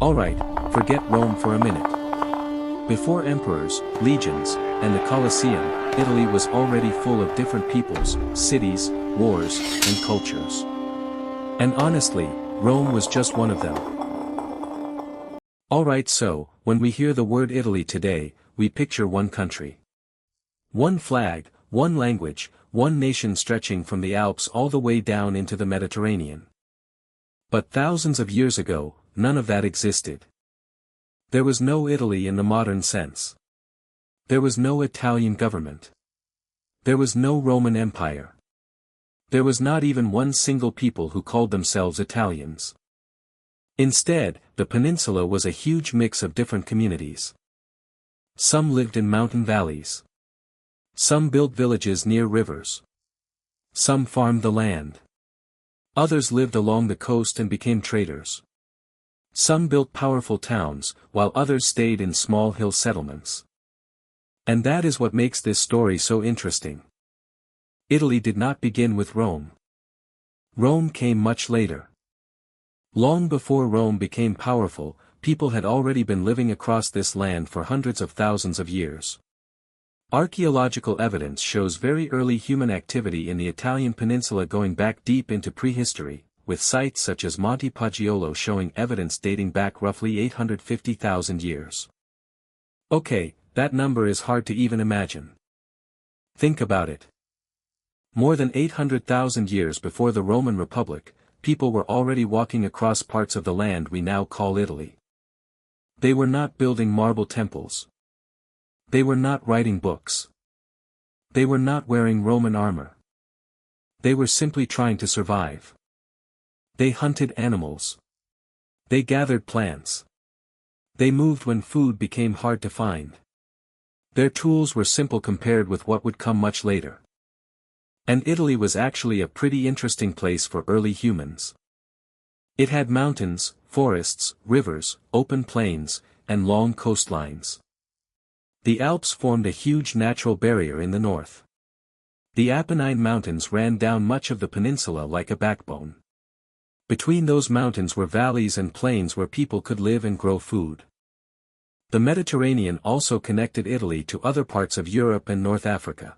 Alright, forget Rome for a minute. Before emperors, legions, and the Colosseum, Italy was already full of different peoples, cities, wars, and cultures. And honestly, Rome was just one of them. Alright, so, when we hear the word Italy today, we picture one country. One flag, one language, one nation stretching from the Alps all the way down into the Mediterranean. But thousands of years ago, none of that existed. There was no Italy in the modern sense. There was no Italian government. There was no Roman Empire. There was not even one single people who called themselves Italians. Instead, the peninsula was a huge mix of different communities. Some lived in mountain valleys. Some built villages near rivers. Some farmed the land. Others lived along the coast and became traders. Some built powerful towns, while others stayed in small hill settlements. And that is what makes this story so interesting. Italy did not begin with Rome. Rome came much later. Long before Rome became powerful, people had already been living across this land for hundreds of thousands of years. Archaeological evidence shows very early human activity in the Italian peninsula going back deep into prehistory, with sites such as Monte Paggiolo showing evidence dating back roughly 850,000 years. Okay, that number is hard to even imagine. Think about it. More than 800,000 years before the Roman Republic, people were already walking across parts of the land we now call Italy. They were not building marble temples. They were not writing books. They were not wearing Roman armor. They were simply trying to survive. They hunted animals. They gathered plants. They moved when food became hard to find. Their tools were simple compared with what would come much later. And Italy was actually a pretty interesting place for early humans. It had mountains, forests, rivers, open plains, and long coastlines. The Alps formed a huge natural barrier in the north. The Apennine Mountains ran down much of the peninsula like a backbone. Between those mountains were valleys and plains where people could live and grow food. The Mediterranean also connected Italy to other parts of Europe and North Africa.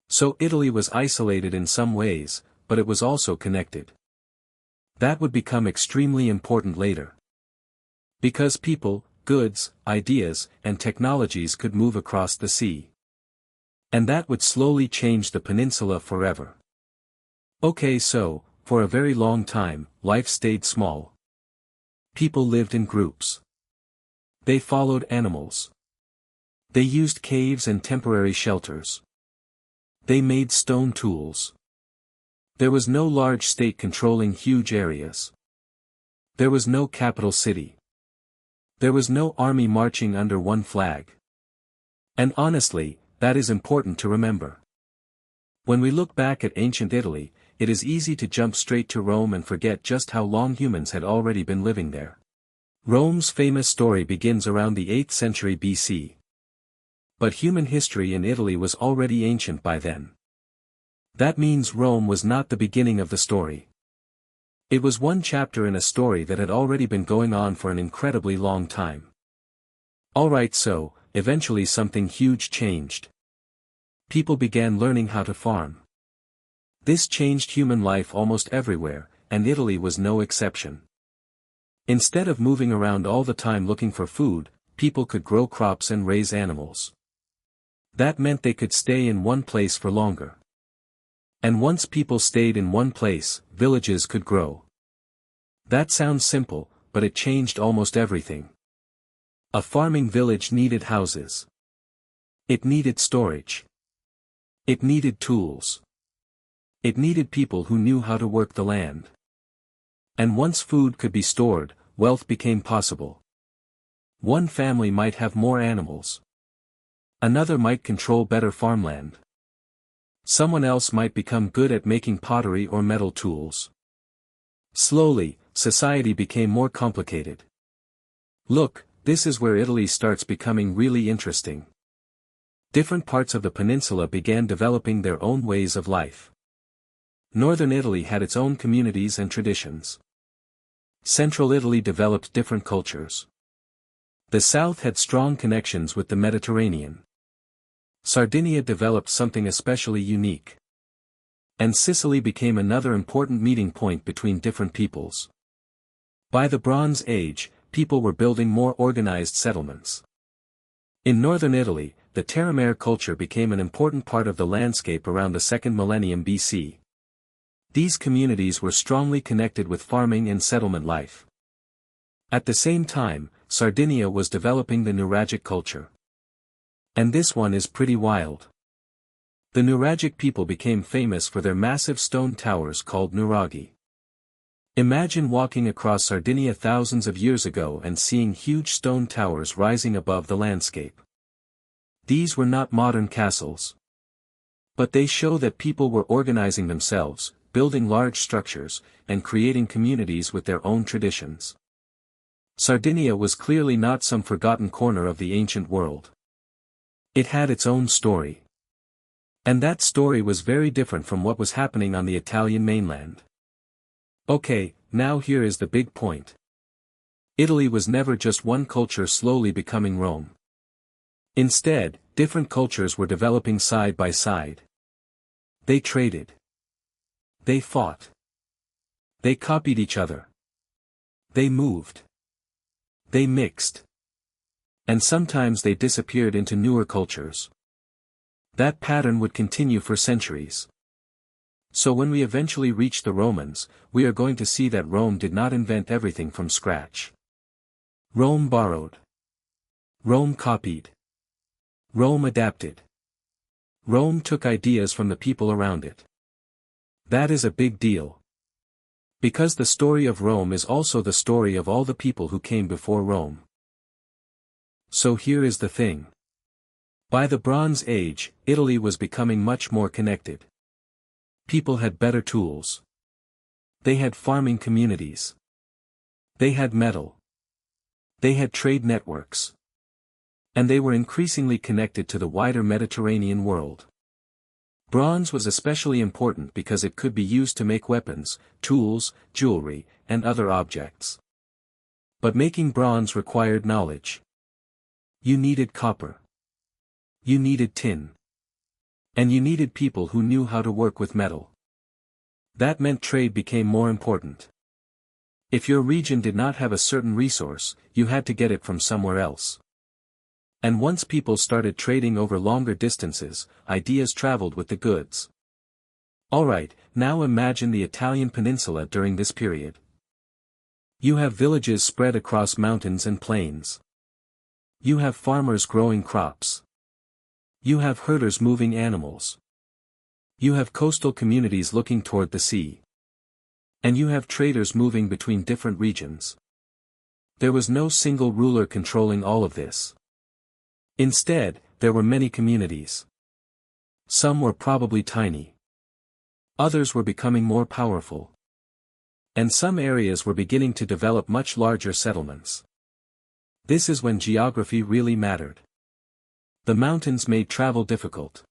So Italy was isolated in some ways, but it was also connected. That would become extremely important later. Because people, goods, ideas, and technologies could move across the sea. And that would slowly change the peninsula forever. Okay, so, for a very long time, life stayed small. People lived in groups. They followed animals. They used caves and temporary shelters. They made stone tools. There was no large state controlling huge areas. There was no capital city. There was no army marching under one flag. And honestly, that is important to remember. When we look back at ancient Italy, it is easy to jump straight to Rome and forget just how long humans had already been living there. Rome's famous story begins around the 8th century BC. But human history in Italy was already ancient by then. That means Rome was not the beginning of the story. It was one chapter in a story that had already been going on for an incredibly long time. Alright, so, eventually something huge changed. People began learning how to farm. This changed human life almost everywhere, and Italy was no exception. Instead of moving around all the time looking for food, people could grow crops and raise animals. That meant they could stay in one place for longer. And once people stayed in one place, villages could grow. That sounds simple, but it changed almost everything. A farming village needed houses. It needed storage. It needed tools. It needed people who knew how to work the land. And once food could be stored, wealth became possible. One family might have more animals. Another might control better farmland. Someone else might become good at making pottery or metal tools. Slowly, society became more complicated. Look, this is where Italy starts becoming really interesting. Different parts of the peninsula began developing their own ways of life. Northern Italy had its own communities and traditions. Central Italy developed different cultures. The south had strong connections with the Mediterranean. Sardinia developed something especially unique. And Sicily became another important meeting point between different peoples. By the Bronze Age, people were building more organized settlements. In northern Italy, the Terramare culture became an important part of the landscape around the 2nd millennium BC. These communities were strongly connected with farming and settlement life. At the same time, Sardinia was developing the Nuragic culture. And this one is pretty wild. The Nuragic people became famous for their massive stone towers called nuraghi. Imagine walking across Sardinia thousands of years ago and seeing huge stone towers rising above the landscape. These were not modern castles. But they show that people were organizing themselves, building large structures, and creating communities with their own traditions. Sardinia was clearly not some forgotten corner of the ancient world. It had its own story. And that story was very different from what was happening on the Italian mainland. Okay, now here is the big point. Italy was never just one culture slowly becoming Rome. Instead, different cultures were developing side by side. They traded. They fought. They copied each other. They moved. They mixed. And sometimes they disappeared into newer cultures. That pattern would continue for centuries. So when we eventually reach the Romans, we are going to see that Rome did not invent everything from scratch. Rome borrowed. Rome copied. Rome adapted. Rome took ideas from the people around it. That is a big deal. Because the story of Rome is also the story of all the people who came before Rome. So here is the thing. By the Bronze Age, Italy was becoming much more connected. People had better tools. They had farming communities. They had metal. They had trade networks. And they were increasingly connected to the wider Mediterranean world. Bronze was especially important because it could be used to make weapons, tools, jewelry, and other objects. But making bronze required knowledge. You needed copper. You needed tin. And you needed people who knew how to work with metal. That meant trade became more important. If your region did not have a certain resource, you had to get it from somewhere else. And once people started trading over longer distances, ideas traveled with the goods. Alright, now imagine the Italian peninsula during this period. You have villages spread across mountains and plains. You have farmers growing crops. You have herders moving animals. You have coastal communities looking toward the sea. And you have traders moving between different regions. There was no single ruler controlling all of this. Instead, there were many communities. Some were probably tiny. Others were becoming more powerful. And some areas were beginning to develop much larger settlements. This is when geography really mattered. The mountains made travel difficult.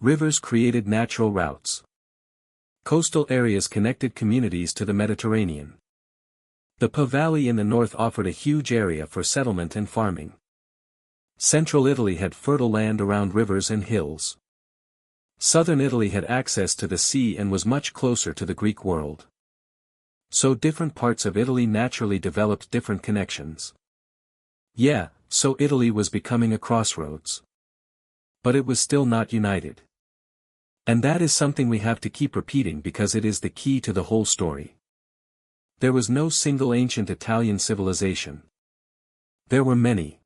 Rivers created natural routes. Coastal areas connected communities to the Mediterranean. The Po Valley in the north offered a huge area for settlement and farming. Central Italy had fertile land around rivers and hills. Southern Italy had access to the sea and was much closer to the Greek world. So different parts of Italy naturally developed different connections. Yeah, so Italy was becoming a crossroads. But it was still not united. And that is something we have to keep repeating because it is the key to the whole story. There was no single ancient Italian civilization. There were many.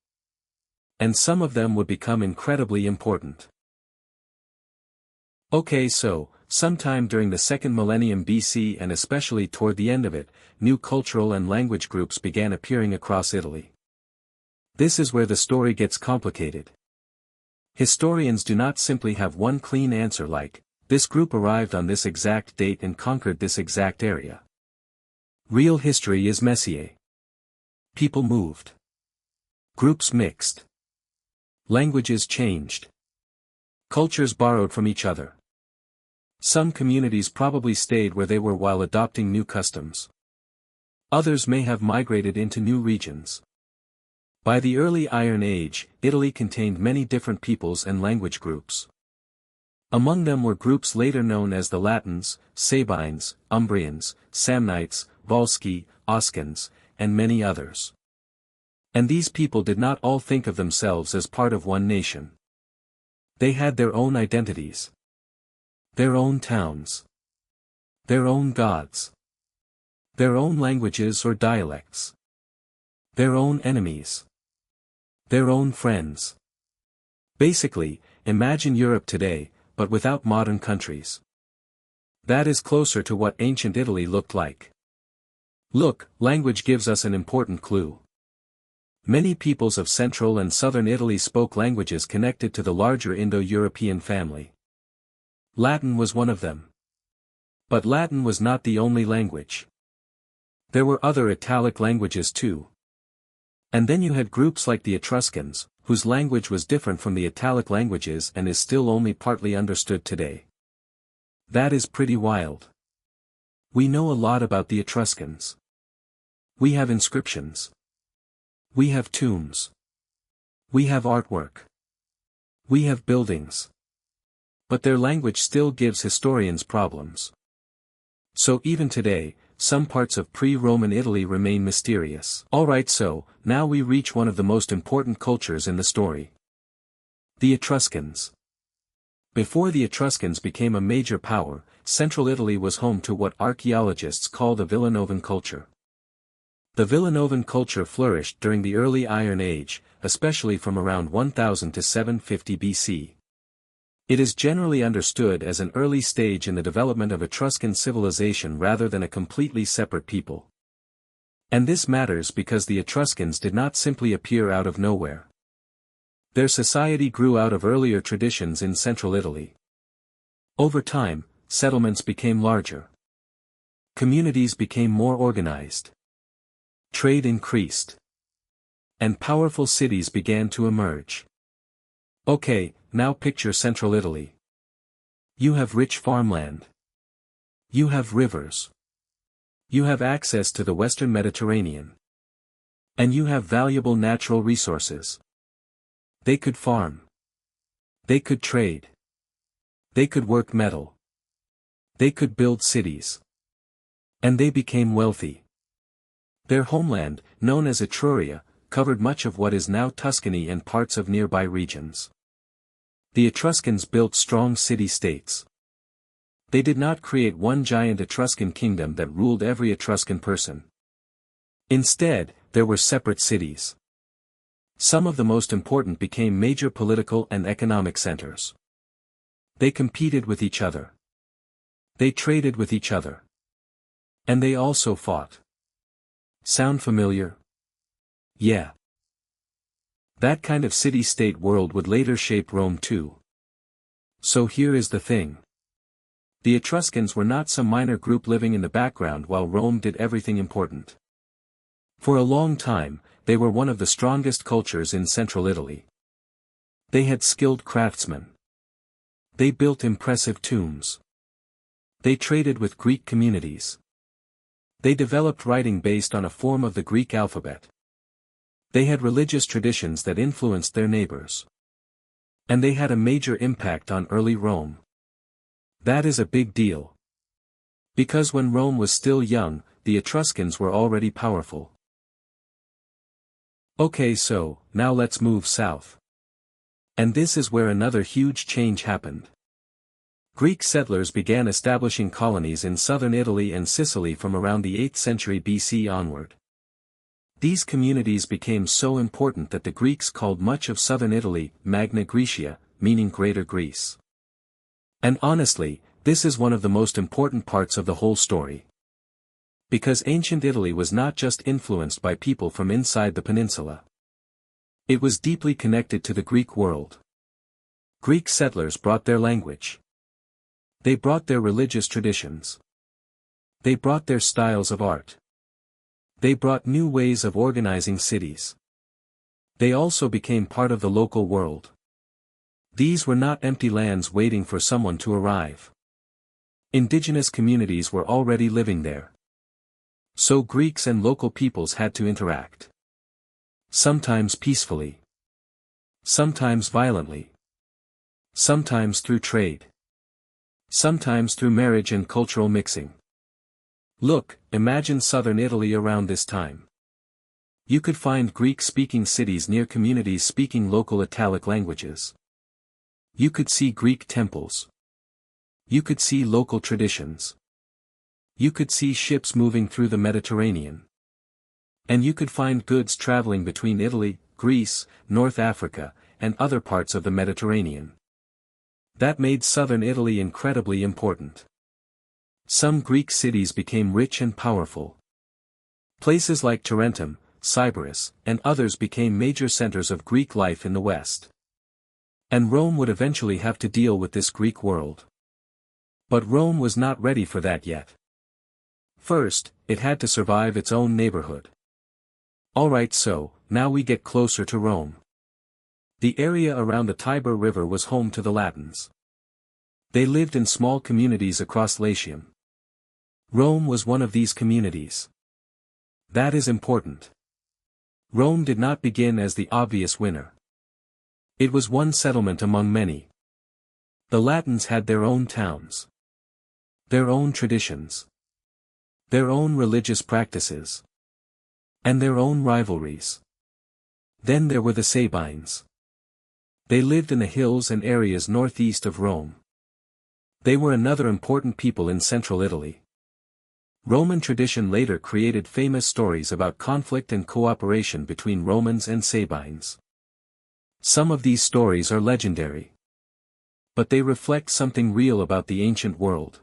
And some of them would become incredibly important. Okay, so, sometime during the 2nd millennium BC and especially toward the end of it, new cultural and language groups began appearing across Italy. This is where the story gets complicated. Historians do not simply have one clean answer like, this group arrived on this exact date and conquered this exact area. Real history is messy. People moved. Groups mixed. Languages changed. Cultures borrowed from each other. Some communities probably stayed where they were while adopting new customs. Others may have migrated into new regions. By the early Iron Age, Italy contained many different peoples and language groups. Among them were groups later known as the Latins, Sabines, Umbrians, Samnites, Volsci, Oscans, and many others. And these people did not all think of themselves as part of one nation. They had their own identities, their own towns, their own gods, their own languages or dialects, their own enemies, their own friends. Basically, imagine Europe today, but without modern countries. That is closer to what ancient Italy looked like. Look, language gives us an important clue. Many peoples of central and southern Italy spoke languages connected to the larger Indo-European family. Latin was one of them. But Latin was not the only language. There were other Italic languages too. And then you had groups like the Etruscans, whose language was different from the Italic languages and is still only partly understood today. That is pretty wild. We know a lot about the Etruscans. We have inscriptions. We have tombs. We have artwork. We have buildings. But their language still gives historians problems. So even today, some parts of pre-Roman Italy remain mysterious. Alright, so, now we reach one of the most important cultures in the story. The Etruscans. Before the Etruscans became a major power, central Italy was home to what archaeologists call the Villanovan culture. The Villanovan culture flourished during the early Iron Age, especially from around 1000 to 750 BC. It is generally understood as an early stage in the development of Etruscan civilization rather than a completely separate people. And this matters because the Etruscans did not simply appear out of nowhere. Their society grew out of earlier traditions in central Italy. Over time, settlements became larger. Communities became more organized. Trade increased. And powerful cities began to emerge. Okay, now picture central Italy. You have rich farmland. You have rivers. You have access to the western Mediterranean. And you have valuable natural resources. They could farm. They could trade. They could work metal. They could build cities. And they became wealthy. Their homeland, known as Etruria, covered much of what is now Tuscany and parts of nearby regions. The Etruscans built strong city-states. They did not create one giant Etruscan kingdom that ruled every Etruscan person. Instead, there were separate cities. Some of the most important became major political and economic centers. They competed with each other. They traded with each other. And they also fought. Sound familiar? Yeah. That kind of city-state world would later shape Rome too. So here is the thing. The Etruscans were not some minor group living in the background while Rome did everything important. For a long time, they were one of the strongest cultures in central Italy. They had skilled craftsmen. They built impressive tombs. They traded with Greek communities. They developed writing based on a form of the Greek alphabet. They had religious traditions that influenced their neighbors. And they had a major impact on early Rome. That is a big deal. Because when Rome was still young, the Etruscans were already powerful. Okay, so, now let's move south. And this is where another huge change happened. Greek settlers began establishing colonies in southern Italy and Sicily from around the 8th century BC onward. These communities became so important that the Greeks called much of southern Italy Magna Graecia, meaning Greater Greece. And honestly, this is one of the most important parts of the whole story. Because ancient Italy was not just influenced by people from inside the peninsula. It was deeply connected to the Greek world. Greek settlers brought their language. They brought their religious traditions. They brought their styles of art. They brought new ways of organizing cities. They also became part of the local world. These were not empty lands waiting for someone to arrive. Indigenous communities were already living there. So Greeks and local peoples had to interact. Sometimes peacefully. Sometimes violently. Sometimes through trade. Sometimes through marriage and cultural mixing. Look, imagine southern Italy around this time. You could find Greek-speaking cities near communities speaking local Italic languages. You could see Greek temples. You could see local traditions. You could see ships moving through the Mediterranean. And you could find goods traveling between Italy, Greece, North Africa, and other parts of the Mediterranean. That made southern Italy incredibly important. Some Greek cities became rich and powerful. Places like Tarentum, Sybaris, and others became major centers of Greek life in the West. And Rome would eventually have to deal with this Greek world. But Rome was not ready for that yet. First, it had to survive its own neighborhood. Alright, so, now we get closer to Rome. The area around the Tiber River was home to the Latins. They lived in small communities across Latium. Rome was one of these communities. That is important. Rome did not begin as the obvious winner. It was one settlement among many. The Latins had their own towns. Their own traditions. Their own religious practices. And their own rivalries. Then there were the Sabines. They lived in the hills and areas northeast of Rome. They were another important people in central Italy. Roman tradition later created famous stories about conflict and cooperation between Romans and Sabines. Some of these stories are legendary. But they reflect something real about the ancient world.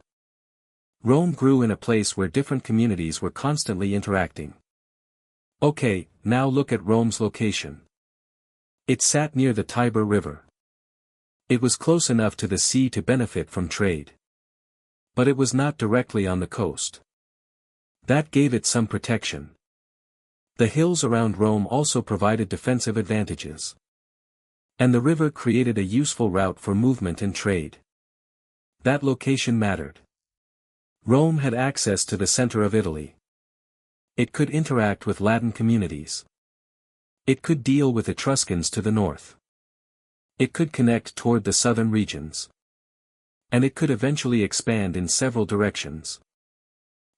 Rome grew in a place where different communities were constantly interacting. Okay, now look at Rome's location. It sat near the Tiber River. It was close enough to the sea to benefit from trade. But it was not directly on the coast. That gave it some protection. The hills around Rome also provided defensive advantages. And the river created a useful route for movement and trade. That location mattered. Rome had access to the center of Italy. It could interact with Latin communities. It could deal with Etruscans to the north. It could connect toward the southern regions. And it could eventually expand in several directions.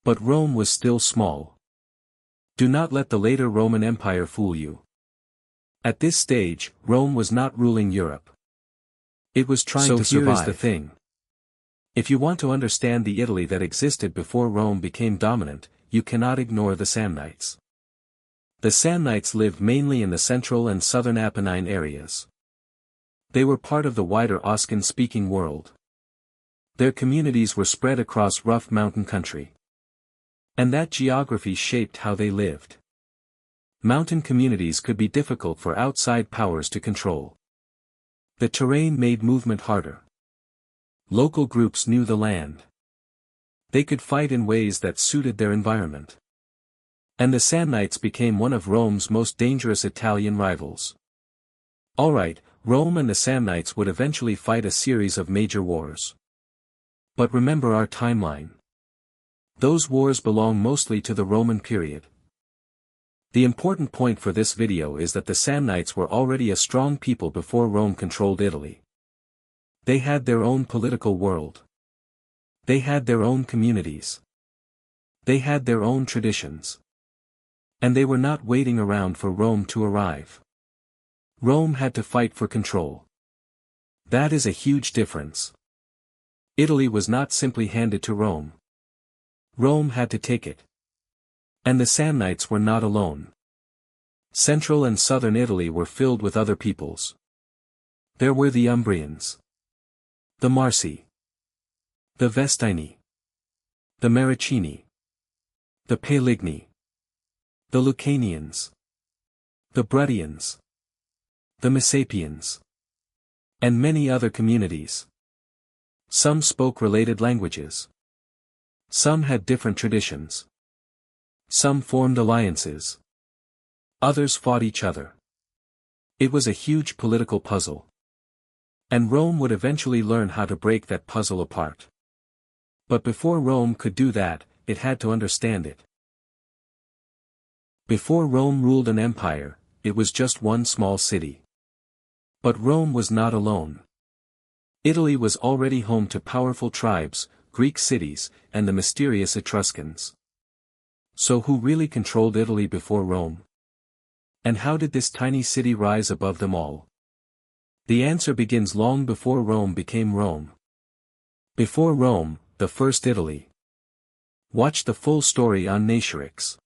But Rome was still small. Do not let the later Roman Empire fool you. At this stage, Rome was not ruling Europe. It was trying to survive. So here is the thing. If you want to understand the Italy that existed before Rome became dominant, you cannot ignore the Samnites. The Samnites lived mainly in the central and southern Apennine areas. They were part of the wider Oscan-speaking world. Their communities were spread across rough mountain country. And that geography shaped how they lived. Mountain communities could be difficult for outside powers to control. The terrain made movement harder. Local groups knew the land. They could fight in ways that suited their environment. And the Samnites became one of Rome's most dangerous Italian rivals. Alright, Rome and the Samnites would eventually fight a series of major wars. But remember our timeline. Those wars belong mostly to the Roman period. The important point for this video is that the Samnites were already a strong people before Rome controlled Italy. They had their own political world. They had their own communities. They had their own traditions. And they were not waiting around for Rome to arrive. Rome had to fight for control. That is a huge difference. Italy was not simply handed to Rome. Rome had to take it. And the Samnites were not alone. Central and southern Italy were filled with other peoples. There were the Umbrians. The Marsi. The Vestini. The Maricini. The Paeligni. The Lucanians. The Bruttians. The Messapians. And many other communities. Some spoke related languages. Some had different traditions. Some formed alliances. Others fought each other. It was a huge political puzzle. And Rome would eventually learn how to break that puzzle apart. But before Rome could do that, it had to understand it. Before Rome ruled an empire, it was just one small city. But Rome was not alone. Italy was already home to powerful tribes, Greek cities, and the mysterious Etruscans. So who really controlled Italy before Rome? And how did this tiny city rise above them all? The answer begins long before Rome became Rome. Before Rome, the first Italy. Watch the full story on Natioryx.